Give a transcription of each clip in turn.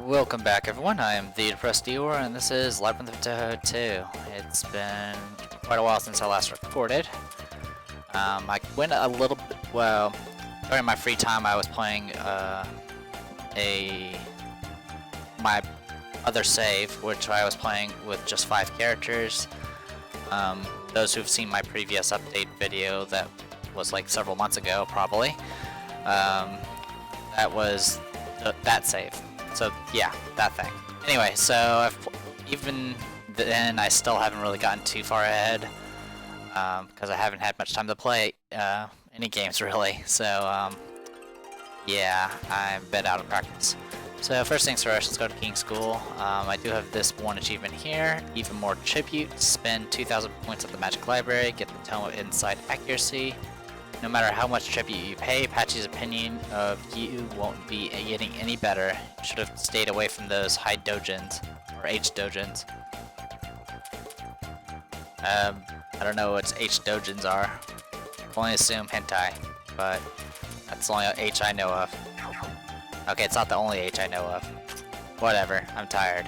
Welcome back everyone, I am the Depressed Dior and this is Labyrinth of Touhou 2. It's been quite a while since I last recorded. I went a little bit, well, during my free time I was playing my other save, which I was playing with just 5 characters. Those who've seen my previous update video that was like several months ago probably, that was that save. So yeah, that thing. Anyway, so even then I still haven't really gotten too far ahead because I haven't had much time to play any games really. So yeah, I'm a bit out of practice. So first things first, let's go to King School. I do have this one achievement here, even more tribute. Spend 2,000 points at the Magic Library, get the Tome of Insight Accuracy. No matter how much tribute you pay, Patchy's opinion of you won't be getting any better. Should have stayed away from those high dojins, or H dojins. I don't know what H dojins are. I can only assume hentai, but that's the only H I know of. Okay, it's not the only H I know of. Whatever, I'm tired.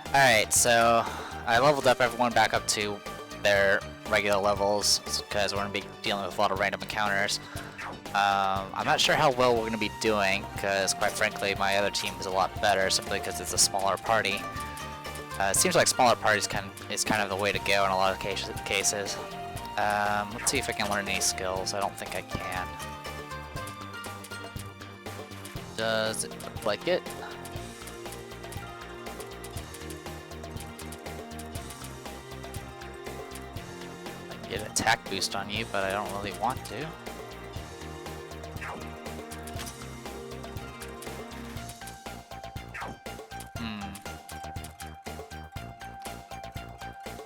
Alright, so I leveled up everyone back up to their regular levels because we're going to be dealing with a lot of random encounters. I'm not sure how well we're going to be doing because quite frankly my other team is a lot better simply because it's a smaller party. It seems like smaller parties is kind of the way to go in a lot of cases. Let's see if I can learn any skills. I don't think I can. Does it look like it? Get an attack boost on you, but I don't really want to.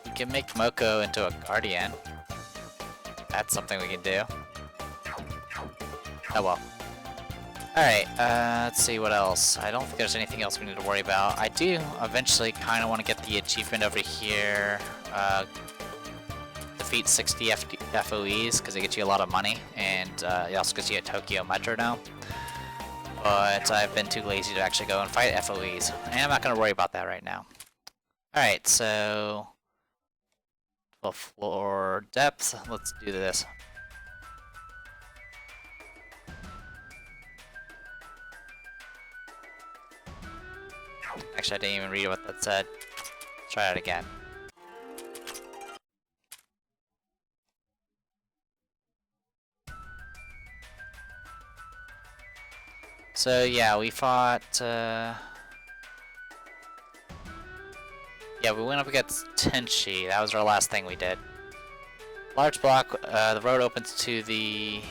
We can make Moko into a guardian. That's something we can do. Oh well. Alright, let's see what else. I don't think there's anything else we need to worry about. I do eventually kind of want to get the achievement over here. Defeat 60 FOEs because it gets you a lot of money, and it also gives you a Tokyo Metronome. But I've been too lazy to actually go and fight FOEs, and I'm not going to worry about that right now. Alright, so 12th floor depth, let's do this. Actually, I didn't even read what that said. Let's try it again. So yeah, we fought, yeah, we went up against Tenchi. That was our last thing we did. Large block, the road opens to the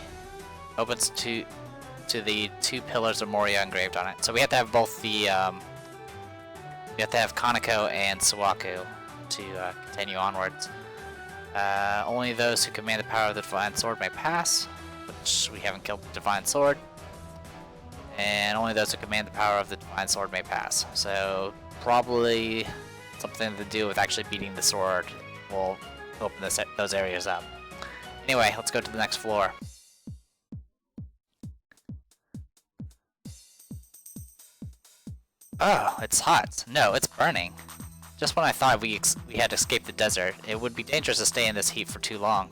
two pillars of Moria engraved on it. So we have to have both the, we have to have Kaneko and Suwaku to continue onwards. Only those who command the power of the Divine Sword may pass, which we haven't killed the Divine Sword. And only those who command the power of the Divine Sword may pass. So probably something to do with actually beating the sword will open those areas up. Anyway, let's go to the next floor. Oh, it's hot. No, it's burning. Just when I thought we had escaped the desert, it would be dangerous to stay in this heat for too long.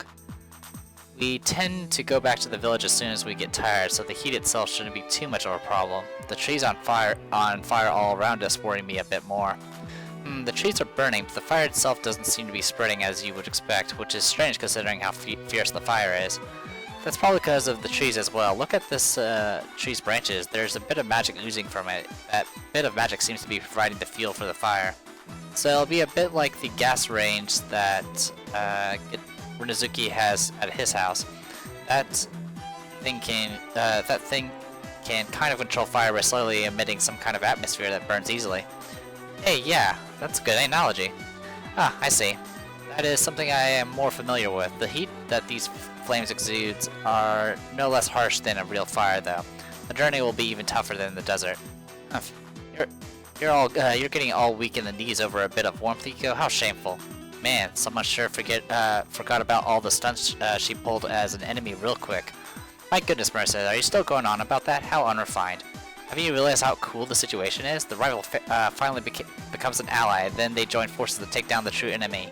We tend to go back to the village as soon as we get tired, so the heat itself shouldn't be too much of a problem. The trees on fire all around us worry me a bit more. The trees are burning, but the fire itself doesn't seem to be spreading as you would expect, which is strange considering how fierce the fire is. That's probably because of the trees as well. Look at this tree's branches. There's a bit of magic oozing from it. That bit of magic seems to be providing the fuel for the fire. So it'll be a bit like the gas range that Rinazuki has at his house. That thing can kind of control fire by slowly emitting some kind of atmosphere that burns easily. Hey, yeah, that's a good analogy. Ah, I see. That is something I am more familiar with. The heat that these flames exudes are no less harsh than a real fire, though. The journey will be even tougher than the desert. You're getting all weak in the knees over a bit of warmth, Eco. How shameful. Man, someone sure forgot about all the stunts she pulled as an enemy real quick. My goodness, Mercer, are you still going on about that? How unrefined. Have you realized how cool the situation is? The rival finally becomes an ally, then they join forces to take down the true enemy.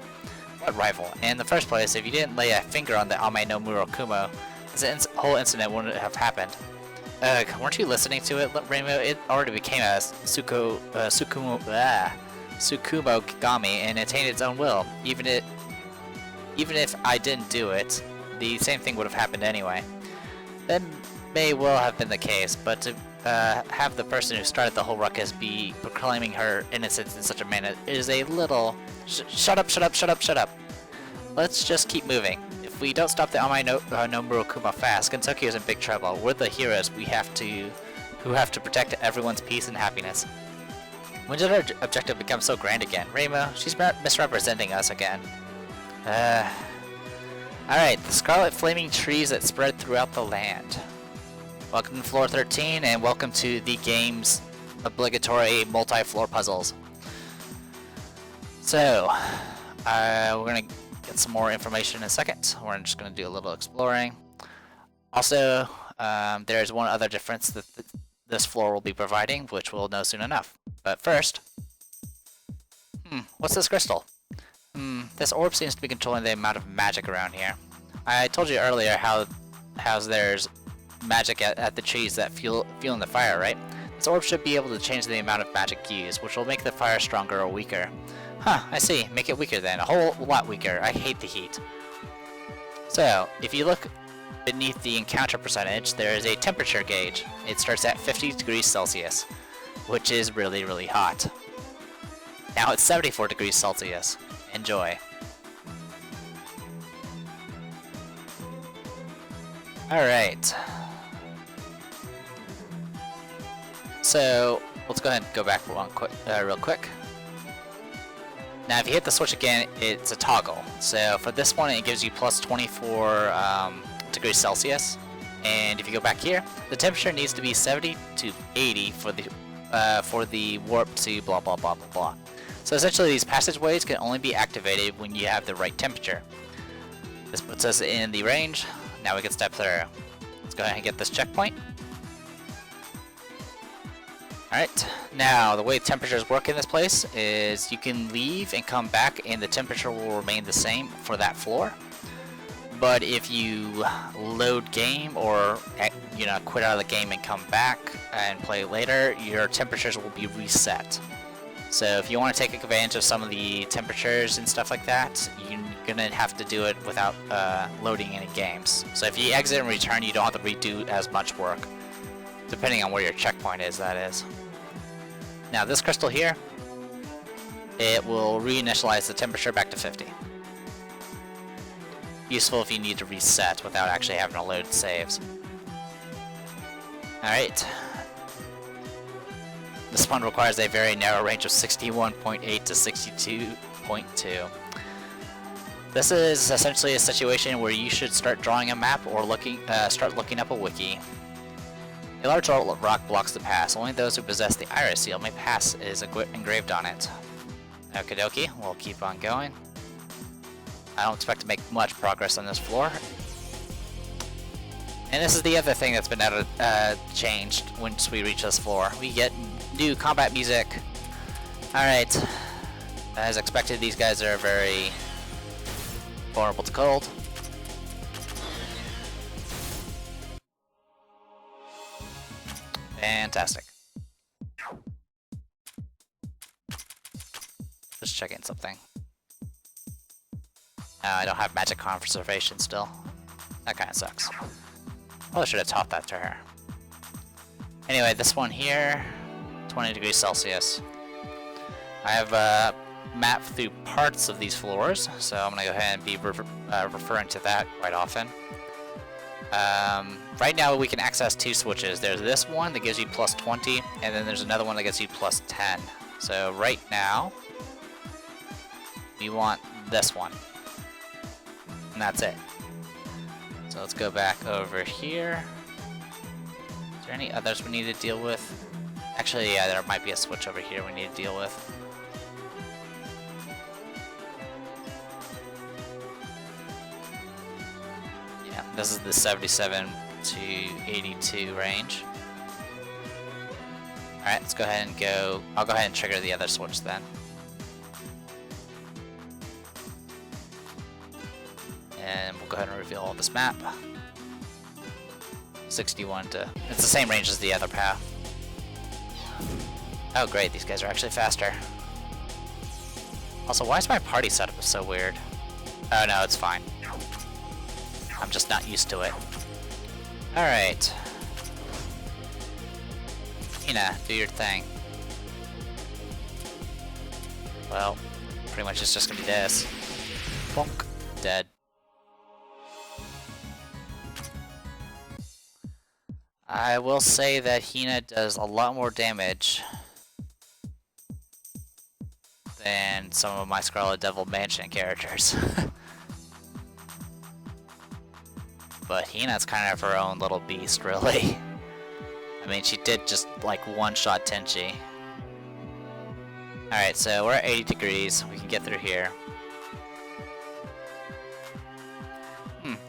What rival? In the first place, if you didn't lay a finger on the Ame no Murokumo, this whole incident wouldn't have happened. Weren't you listening to it, Rainbow? It already became a Tsukumo Kagami and attained its own will. Even if I didn't do it, the same thing would have happened anyway. That may well have been the case, but to have the person who started the whole ruckus be proclaiming her innocence in such a manner is a little... Shut up, shut up, shut up, shut up. Let's just keep moving. If we don't stop the Amai no Murokuma fast, Kentucky is in big trouble. We're the heroes who have to protect everyone's peace and happiness. When did our objective become so grand again? Rainbow, she's misrepresenting us again. Alright, the scarlet flaming trees that spread throughout the land. Welcome to floor 13, and welcome to the game's obligatory multi-floor puzzles. So, we're gonna get some more information in a second. We're just gonna do a little exploring. Also, there's one other difference that this floor will be providing, which we'll know soon enough. But first, what's this crystal? This orb seems to be controlling the amount of magic around here. I told you earlier how there's magic at the trees that fuel in the fire, right? This orb should be able to change the amount of magic used, which will make the fire stronger or weaker. Huh, I see. Make it weaker then. A whole lot weaker. I hate the heat. So, if you look beneath the encounter percentage, there is a temperature gauge. It starts at 50 degrees Celsius, which is really, really hot. Now it's 74 degrees Celsius. Enjoy. Alright. So, let's go ahead and go back real quick. Now, if you hit the switch again, it's a toggle. So, for this one, it gives you plus 24 degrees Celsius. And if you go back here, the temperature needs to be 70 to 80 for the warp to blah blah blah blah blah. So essentially, these passageways can only be activated when you have the right temperature. This puts us in the range. Now we can step through. Let's go ahead and get this checkpoint. Alright, now the way temperatures work in this place is you can leave and come back and the temperature will remain the same for that floor. But if you load game or quit out of the game and come back and play later, your temperatures will be reset. So if you want to take advantage of some of the temperatures and stuff like that, you're gonna have to do it without loading any games. So if you exit and return, you don't have to redo as much work, depending on where your checkpoint is, that is. Now this crystal here, it will reinitialize the temperature back to 50. Useful if you need to reset without actually having to load saves. Alright. This one requires a very narrow range of 61.8 to 62.2. This is essentially a situation where you should start drawing a map or start looking up a wiki. A large rock blocks the pass. Only those who possess the iris seal may pass is engraved on it. Okie dokie, we'll keep on going. I don't expect to make much progress on this floor. And this is the other thing that's been changed once we reach this floor. We get new combat music. Alright. As expected, these guys are very vulnerable to cold. Fantastic. Just checking something. I don't have magic conservation still. That kind of sucks. Probably should have taught that to her. Anyway, this one here, 20 degrees Celsius. I have mapped through parts of these floors, so I'm going to go ahead and be referring to that quite often. Right now we can access two switches. There's this one that gives you plus 20, and then there's another one that gives you plus 10. So right now, we want this one. And that's it. So let's go back over here. Is there any others we need to deal with? Actually, yeah, there might be a switch over here we need to deal with. Yeah, this is the 77 to 82 range. Alright, let's go ahead and go... I'll go ahead and trigger the other switch then. And we'll go ahead and reveal this map. 61 to... It's the same range as the other path. Oh great, these guys are actually faster. Also, why is my party setup so weird? Oh no, it's fine. I'm just not used to it. Alright. Hina, do your thing. Well, pretty much it's just gonna be this. Bonk. Dead. I will say that Hina does a lot more damage than some of my Scarlet Devil Mansion characters. But Hina's kind of her own little beast, really. I mean, she did just like one-shot Tenchi. Alright, so we're at 80 degrees. We can get through here.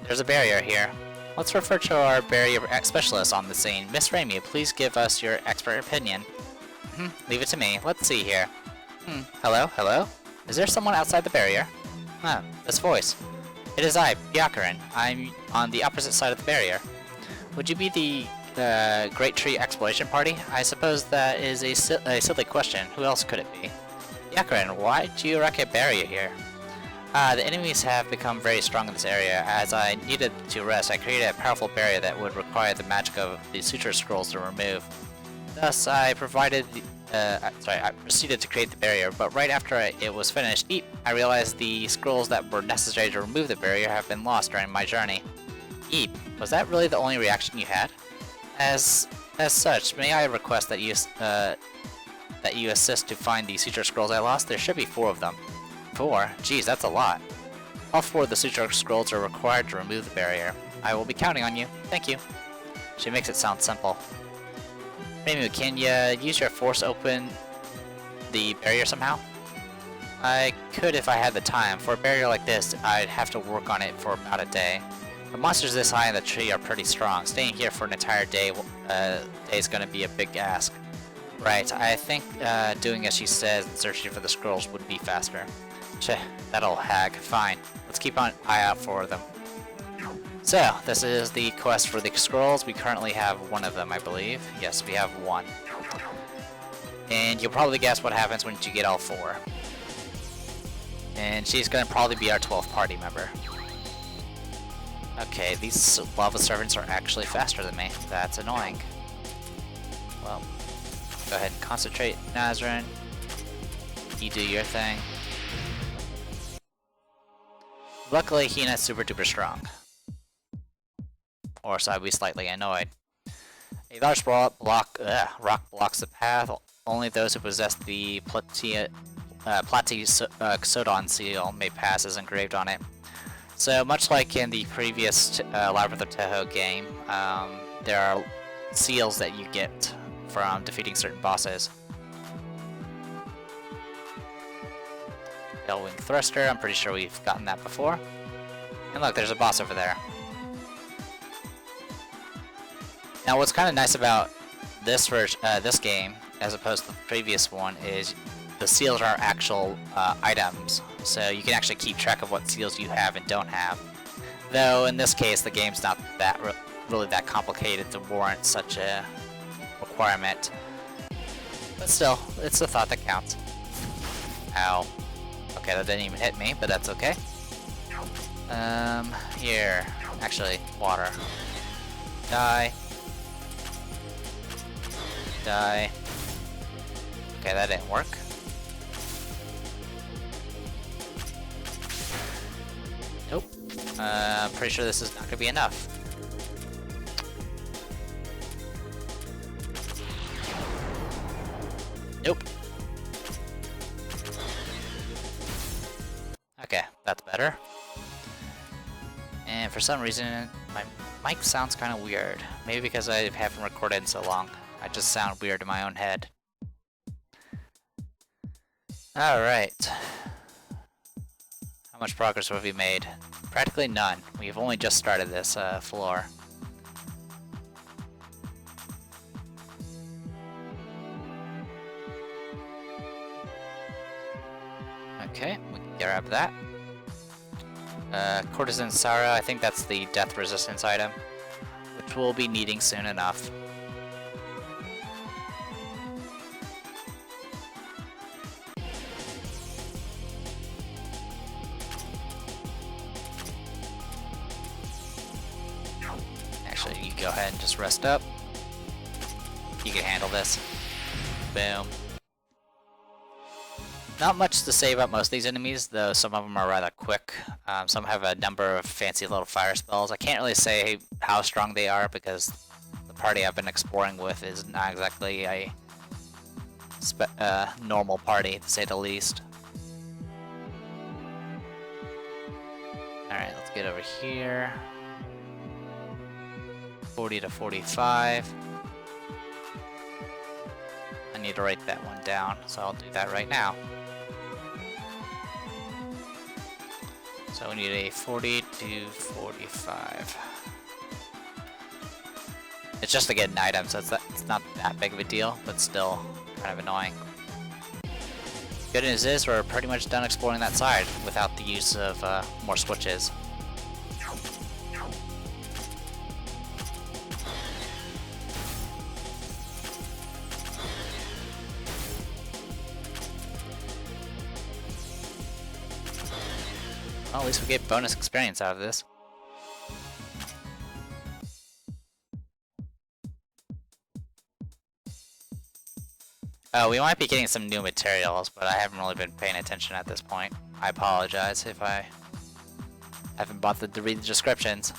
There's a barrier here. Let's refer to our barrier specialist on the scene. Miss Raimi, please give us your expert opinion. Leave it to me. Let's see here. Hello? Hello? Is there someone outside the barrier? Huh, this voice. It is I, Byakurin. I'm on the opposite side of the barrier. Would you be the Great Tree Exploration Party? I suppose that is a silly question. Who else could it be? Byakurin, why do you erect a barrier here? The enemies have become very strong in this area. As I needed to rest, I created a powerful barrier that would require the magic of the suture scrolls to remove. Thus, I proceeded to create the barrier, but right after it was finished, I realized the scrolls that were necessary to remove the barrier have been lost during my journey. Was that really the only reaction you had? As such, may I request that you assist to find the suture scrolls I lost? There should be 4 of them. 4? Geez, that's a lot. All 4 of the suture scrolls are required to remove the barrier. I will be counting on you. Thank you. She makes it sound simple. Reimu, can you use your force open the barrier somehow? I could if I had the time. For a barrier like this, I'd have to work on it for about a day. The monsters this high in the tree are pretty strong. Staying here for an entire day is going to be a big ask. Right, I think doing as she says and searching for the scrolls would be faster. Cheh, that old hag. Fine. Let's keep an eye out for them. So, this is the quest for the scrolls. We currently have 1 of them, I believe. Yes, we have 1. And you'll probably guess what happens when you get all 4. And she's gonna probably be our 12th party member. Okay, these lava servants are actually faster than me. That's annoying. Well, go ahead and concentrate, Nazrin. You do your thing. Luckily, Hina's super duper strong. Or so I'd be slightly annoyed. A large rock blocks the path. Only those who possess the Platysodon seal may pass as engraved on it. So much like in the previous Labyrinth of Touhou game, there are seals that you get from defeating certain bosses. Wing Thruster, I'm pretty sure we've gotten that before. And look, there's a boss over there. Now what's kind of nice about this game, as opposed to the previous one, is the seals are actual items. So you can actually keep track of what seals you have and don't have. Though in this case, the game's not that really that complicated to warrant such a requirement. But still, it's the thought that counts. Ow. Okay, that didn't even hit me, but that's okay. Here. Actually, water. Die. Die. Okay, that didn't work. Nope. I'm pretty sure this is not gonna be enough. Nope. Okay, that's better. And for some reason, my mic sounds kind of weird. Maybe because I haven't recorded in so long. I just sound weird in my own head. Alright. How much progress have we made? Practically none. We've only just started this floor. Okay, we can grab that. Courtesan Sara, I think that's the death resistance item, which we'll be needing soon enough. Actually, you go ahead and just rest up. You can handle this. Boom. Not much to say about most of these enemies, though some of them are rather quick. Some have a number of fancy little fire spells. I can't really say how strong they are because the party I've been exploring with is not exactly a normal party, to say the least. Alright, let's get over here. 40 to 45. I need to write that one down, so I'll do that right now. So we need a 40 to 45. It's just to get an item, so it's not that big of a deal, but still kind of annoying. Good news is we're pretty much done exploring that side without the use of more switches. Well, at least we get bonus experience out of this. We might be getting some new materials, but I haven't really been paying attention at this point. I apologize if I haven't bothered to read the descriptions.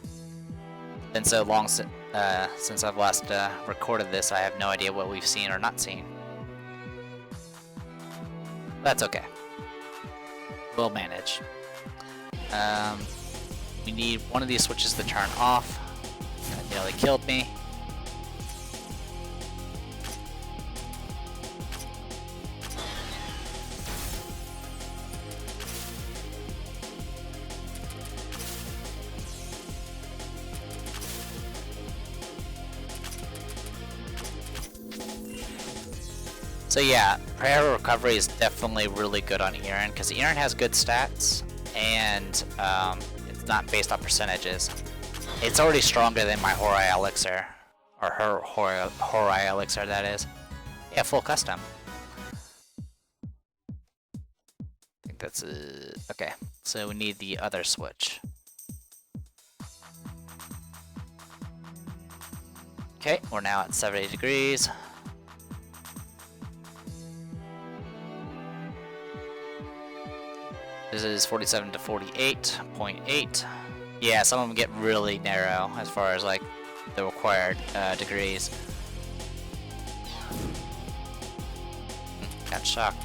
It's been so long since I've last recorded this, I have no idea what we've seen or not seen. That's okay. We'll manage. We need one of these switches to turn off. That nearly killed me. So yeah, prayer recovery is definitely really good on Iran because Iran has good stats and it's not based on percentages. It's already stronger than my Horai Elixir, or her Horai Elixir, that is. Yeah, full custom. I think that's okay. So we need the other switch. Okay, we're now at 70 degrees. This is 47 to 48.8. Yeah, some of them get really narrow as far as like the required degrees. Got shocked.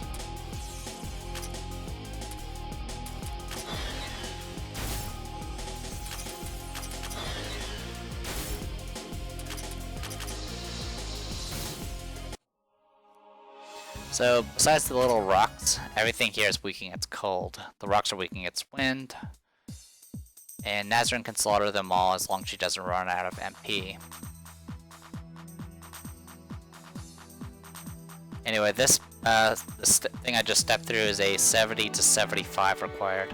So, besides the little rocks, everything here is weak against cold. The rocks are weak against wind. And Nazrin can slaughter them all as long as she doesn't run out of MP. Anyway, this thing I just stepped through is a 70 to 75 required.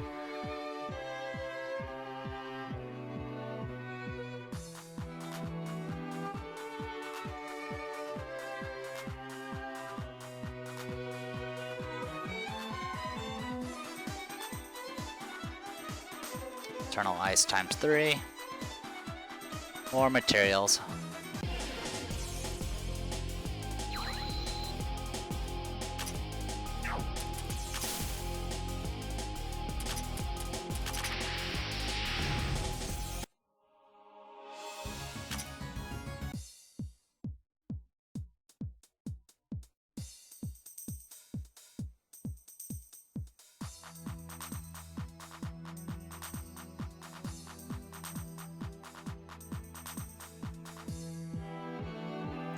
Eternal Ice times 3. More materials.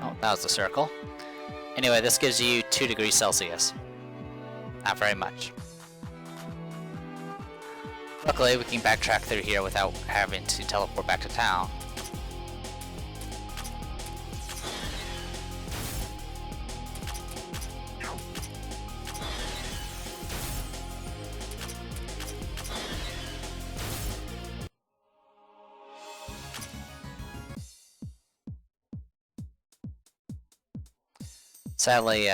Oh, that was the circle. Anyway, this gives you 2 degrees Celsius. Not very much. Luckily, we can backtrack through here without having to teleport back to town. Sadly,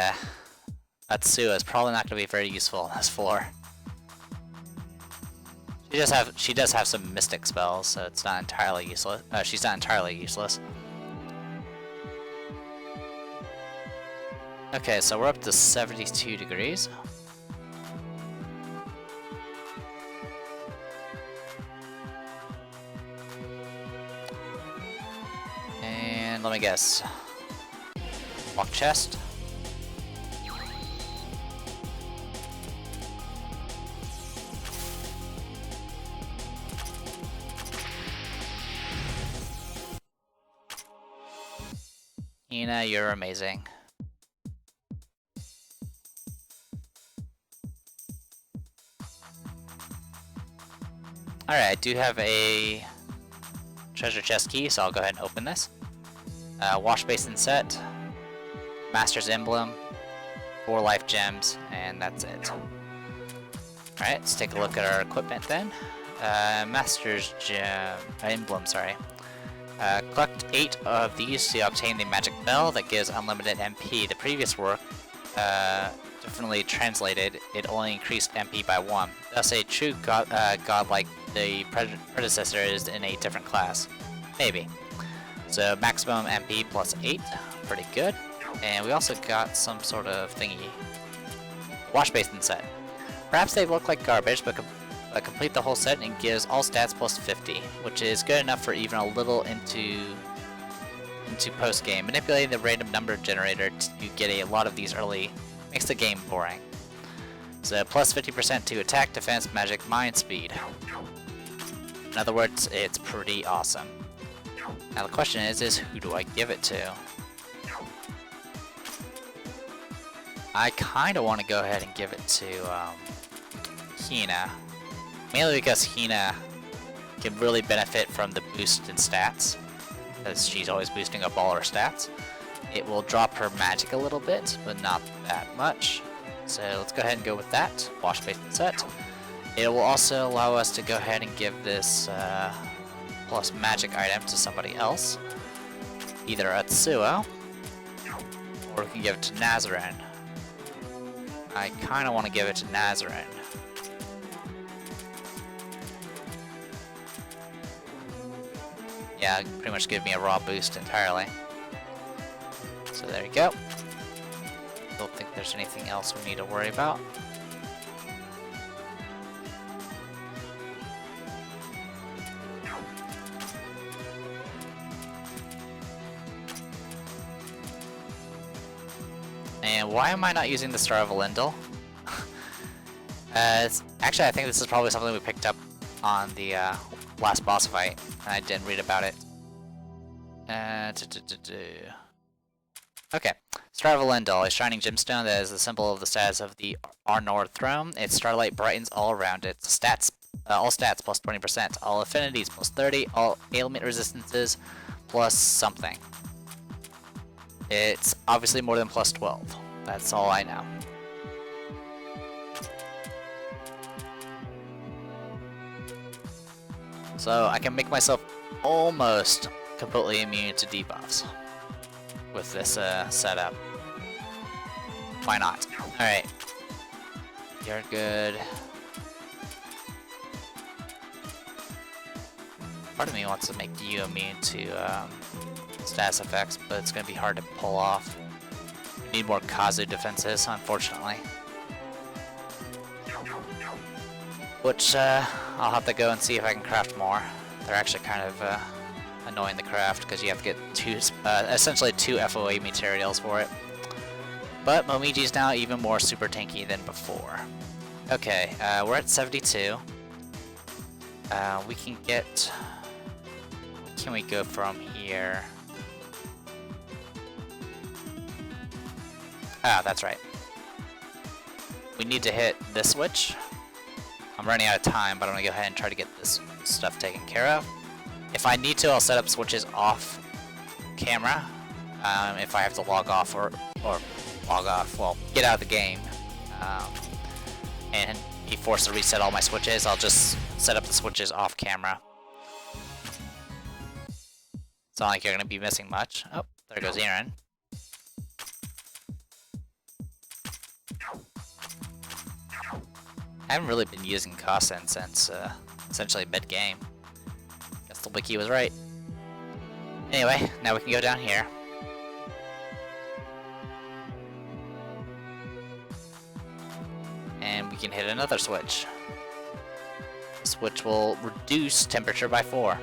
Atsuo is probably not going to be very useful on this floor. She does have some mystic spells, so it's not entirely useless. She's not entirely useless. Okay, so we're up to 72 degrees. And let me guess. Lock chest. Ina, you're amazing. Alright, I do have a treasure chest key, so I'll go ahead and open this. Wash basin set, Master's Emblem, 4 life gems, and that's it. Alright, let's take a look at our equipment then. Master's Emblem, sorry. Collect 8 of these to obtain the magic bell that gives unlimited MP. The previous work, differently translated, it only increased MP by 1. Thus a true god like the predecessor is in a different class. Maybe. So maximum MP plus 8, pretty good. And we also got some sort of thingy. Wash basin set. Perhaps they look like garbage, but complete the whole set and gives all stats plus 50, which is good enough for even a little into post-game. Manipulating the random number generator to get a lot of these early makes the game boring. So plus 50% to attack, defense, magic, mind speed. In other words, it's pretty awesome. Now the question is who do I give it to? I kind of want to go ahead and give it to Hina. Mainly because Hina can really benefit from the boost in stats, because she's always boosting up all her stats. It will drop her magic a little bit, but not that much. So let's go ahead and go with that. Wash basin set. It will also allow us to go ahead and give this plus magic item to somebody else. Either Atsuo, or we can give it to Nazarin. I kind of want to give it to Nazarin. Yeah, pretty much give me a raw boost entirely. So there you go. Don't think there's anything else we need to worry about. And why am I not using the Star of Elendil? Actually, I think this is probably something we picked up on the last boss fight, and I didn't read about it. Okay, Star of Elendil, a shining gemstone that is the symbol of the status of the Arnor throne. Its starlight brightens all around it. Stats, all stats plus 20%, all affinities plus 30, all ailment resistances plus something. It's obviously more than plus 12. That's all I know. So I can make myself almost completely immune to debuffs with this setup. Why not? Alright. You're good. Part of me wants to make you immune to status effects, but it's going to be hard to pull off. We need more Kazu defenses, unfortunately. Which, I'll have to go and see if I can craft more. They're actually kind of annoying to craft, because you have to get essentially two FOA materials for it. But Momiji's now even more super tanky than before. Okay, we're at 72. We can get... Where can we go from here? Ah, that's right. We need to hit this switch. I'm running out of time, but I'm gonna go ahead and try to get this stuff taken care of. If I need to, I'll set up switches off camera. If I have to log off or log off, well, get out of the game, and be forced to reset all my switches, I'll just set up the switches off camera. It's not like you're gonna be missing much. Oh, there goes Aaron. I haven't really been using Cossin since essentially mid-game. Guess the wiki was right. Anyway, now we can go down here. And we can hit another switch. The switch will reduce temperature by 4.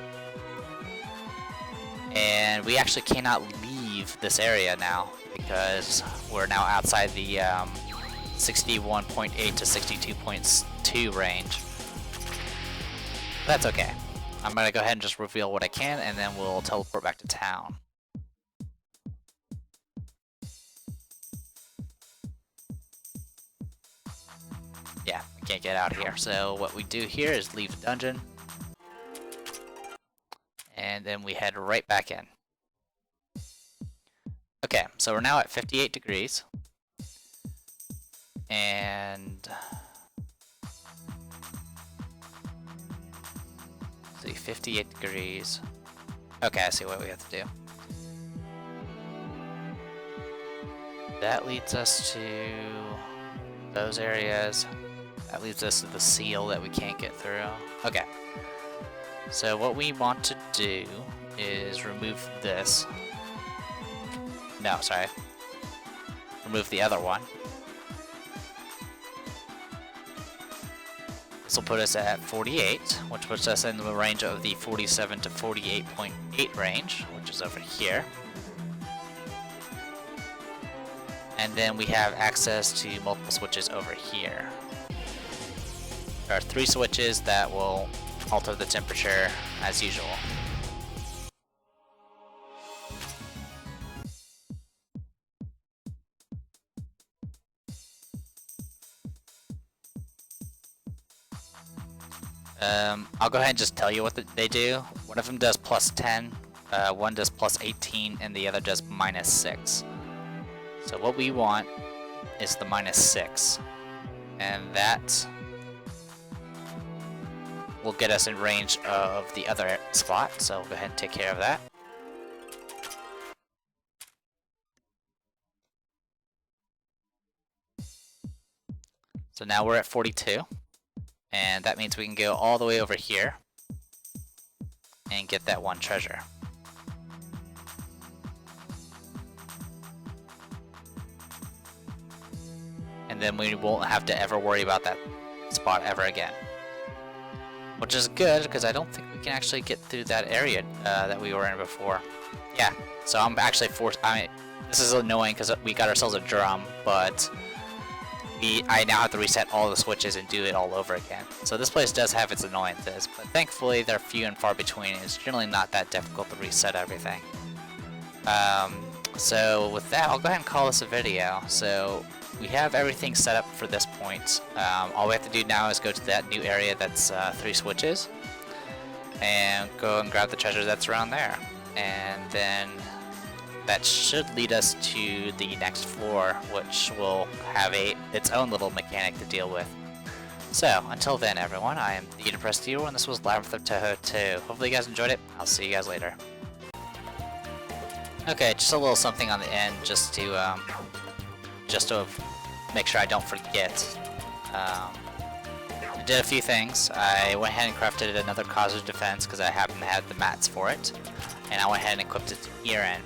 And we actually cannot leave this area now because we're now outside the 61.8 to 62.2 range. That's okay. I'm gonna go ahead and just reveal what I can, and then we'll teleport back to town. Yeah, we can't get out here. So what we do here is leave the dungeon, and then we head right back in. Okay, so we're now at 58 degrees. And see, 58 degrees. Okay, I see what we have to do. That leads us to those areas. That leads us to the seal that we can't get through. Okay. So what we want to do is remove this. No, sorry. Remove the other one. This will put us at 48, which puts us in the range of the 47 to 48.8 range, which is over here. And then we have access to multiple switches over here. There are 3 switches that will alter the temperature as usual. I'll go ahead and just tell you what they do. One of them does plus 10, one does plus 18, and the other does minus 6. So what we want is the minus 6. And that will get us in range of the other spot, so we'll go ahead and take care of that. So now we're at 42. And that means we can go all the way over here and get that one treasure. And then we won't have to ever worry about that spot ever again. Which is good, because I don't think we can actually get through that area that we were in before. Yeah, so I'm actually forced. This is annoying because we got ourselves a drum, but I now have to reset all the switches and do it all over again. So this place does have its annoyances, but thankfully they're few and far between. It's generally not that difficult to reset everything. So with that, I'll go ahead and call this a video. So we have everything set up for this point. All we have to do now is go to that new area that's 3 switches, and go and grab the treasure that's around there. And then that should lead us to the next floor, which will have its own little mechanic to deal with. So, until then everyone, I am the Depressed Hero, and this was Labyrinth of Touhou 2. Hopefully you guys enjoyed it. I'll see you guys later. Okay, just a little something on the end, just to make sure I don't forget. I did a few things. I went ahead and crafted another cause of defense because I happen to have the mats for it. And I went ahead and equipped it to Irin.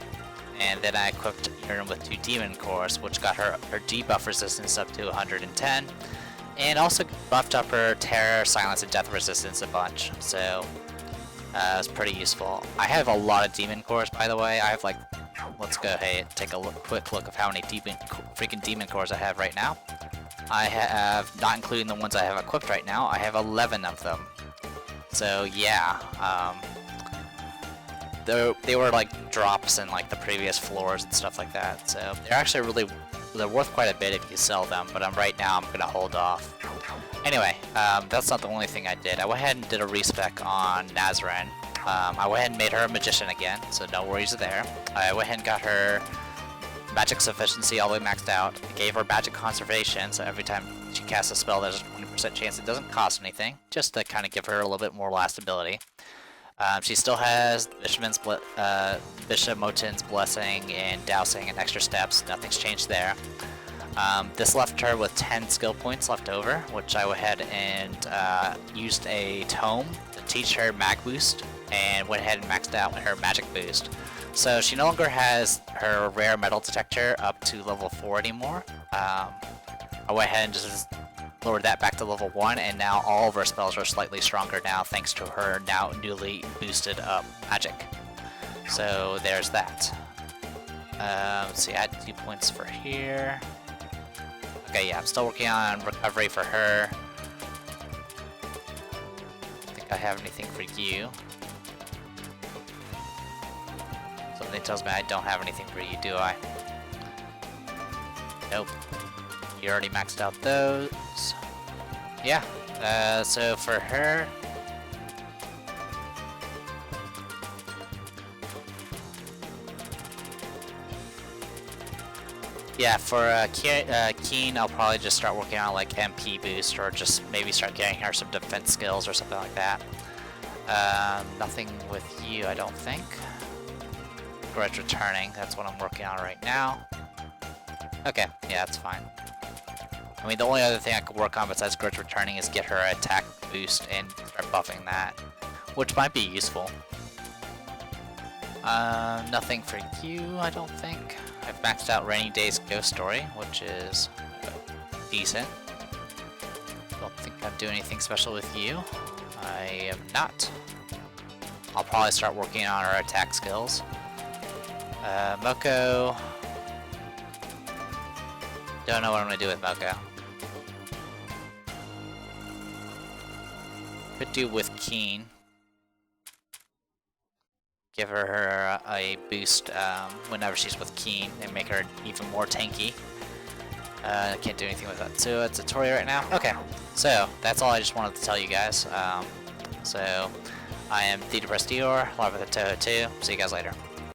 And then I equipped Irin with 2 demon cores, which got her debuff resistance up to 110. And also buffed up her terror, silence, and death resistance a bunch. So it was pretty useful. I have a lot of demon cores, by the way. I have like, let's go ahead and take a quick look of how many freaking demon cores I have right now. I have, not including the ones I have equipped right now, I have 11 of them. So yeah, they were like drops in like the previous floors and stuff like that. So they're actually they're worth quite a bit if you sell them, but right now I'm gonna hold off. Anyway, that's not the only thing I did. I went ahead and did a respec on Nazarene. I went ahead and made her a magician again, so no worries there. I went ahead and got her magic sufficiency all the way maxed out. I gave her magic conservation, so every time she casts a spell there's a 20% chance it doesn't cost anything, just to kind of give her a little bit more lastability. She still has Bishop Motin's Blessing and Dowsing and extra steps. Nothing's changed there. This left her with 10 skill points left over, which I went ahead and used a tome to teach her mag boost, and went ahead and maxed out her magic boost. So she no longer has her rare metal detector up to level 4 anymore. I went ahead and just lowered that back to level 1, and now all of her spells are slightly stronger now thanks to her now newly boosted up magic. So there's that. Let's see, add 2 points for here. Okay, yeah, I'm still working on recovery for her. I think I have anything for you. Something tells me I don't have anything for you, do I? Nope. You already maxed out those. Yeah, so for her... Yeah, for Keen, I'll probably just start working on like MP boost, or just maybe start getting her some defense skills or something like that. Nothing with you, I don't think. Grudge returning, that's what I'm working on right now. Okay, yeah, that's fine. I mean, the only other thing I could work on besides grudge returning is get her attack boost and start buffing that, which might be useful. Nothing for you, I don't think. I've maxed out Rainy Day's Ghost Story, which is decent. Don't think I'm doing anything special with you. I am not. I'll probably start working on our attack skills. Moko. Don't know what I'm gonna do with Moko. Could do with Keen. Give her a boost whenever she's with Keen and make her even more tanky. I can't do anything with that. So it's a Tori right now? Okay, so that's all I just wanted to tell you guys. So I am Theta Prestior, live with the Touhou 2. See you guys later.